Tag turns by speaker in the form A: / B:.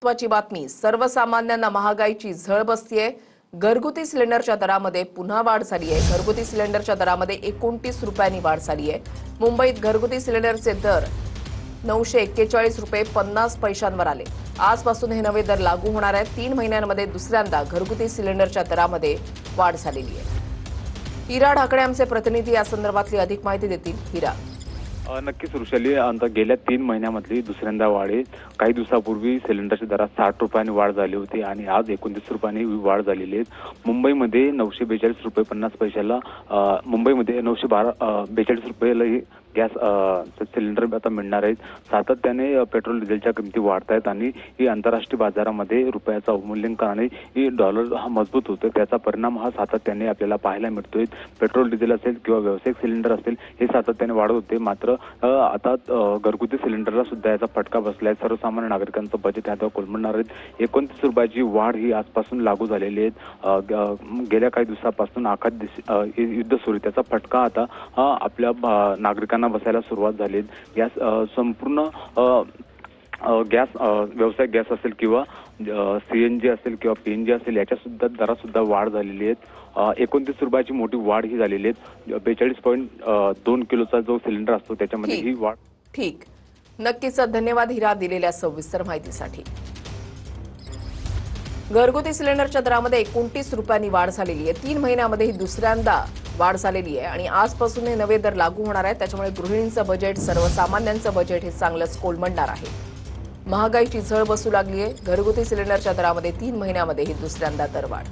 A: महत्त्वाची बातमी, सर्वसामान्यांना महागाईची झळ बसतीये। घरगुती सिलेंडरच्या दरामध्ये पुन्हा वाढ झाली आहे। घरगुती सिलेंडरच्या दरामध्ये 29 रुपयांनी वाढ झाली आहे। मुंबईत घरगुती सिलेंडरचे दर 941 रुपये 50 पैशांवर आले। आजपासून हे नवे दर लागू होणार आहेत। 3 महिन्यांमध्ये दुसऱ्यांदा घरगुती सिलेंडरच्या दरामध्ये वाढ झालेली आहे। हिरा ढाकणे आमचे प्रतिनिधी या संदर्भातली अधिक माहिती देतील। हिरा,
B: नक्कीच वृषाली, गेल्या 3 महिन्यामधली दुसऱ्यांदा वाढ आहे। काही दिवसापूर्वी सिलेंडरच्या दरात 60 रुपयांनी वाढ झाली होती आणि आज 29 रुपयांनी वाढ झालेली आहे। मुंबईमध्ये 942 रुपये 50 पैशाला मुंबईमध्ये 942 रुपयाला गॅस सिलेंडर आता मिळणार आहेत। सातत्याने पेट्रोल डिझेलच्या किमती वाढत आहेत आणि ही आंतरराष्ट्रीय बाजारामध्ये रुपयाचा अवमूल्यन आणि ही डॉलर हा मजबूत होतो, त्याचा परिणाम हा सातत्याने आपल्याला पाहायला मिळतोय। पेट्रोल डिझेल असेल किंवा व्यावसायिक सिलेंडर असेल हे सातत्याने वाढत होते, मात्र आता घरगुती सिलेंडरला सुद्धा याचा फटका बसलाय। सर्वसामान्य नागरिकांचं बजेट आता कोलमडणार आहे। 29 रुपयाची वाढ ही आजपासून लागू झालेली आहे। गेल्या काही दिवसापासून युद्ध सुरू, त्याचा फटका आता आपल्या नागरिकांना बसायला सुरुवात झाली। गॅस संपूर्ण गॅस व्यावसायिक गॅस असेल किंवा CNG असेल किंवा PNG असेल याच्या सुद्धा दरात सुद्धा वाढ झालेली आहे। 29 रुपयाची मोठी वाढ ही झालेली आहे। 42.2 किलोचा जो सिलेंडर असतो त्याच्यामध्ये ही वाढ।
A: ठीक, नक्कीच धन्यवाद हिरा दिलेल्या सविस्तर माहितीसाठी। घरगुती सिलेंडरच्या दरामध्ये 29 रुपयांनी वाढ झालेली आहे। 3 महिन्यामध्ये ही दुसऱ्यांदा वाढ झालेली आहे आणि आजपासून हे नवे दर लागू होणार आहेत। त्याच्यामुळे गृहिणींचं बजेट, सर्वसामान्यांचं बजेट हे चांगलंच कोलमडणार आहे। महागाईची झळ बसू लागली आहे। घरगुती सिलेंडरच्या दरामध्ये 3 महिन्यामध्ये ही दुसऱ्यांदा दरवाढ।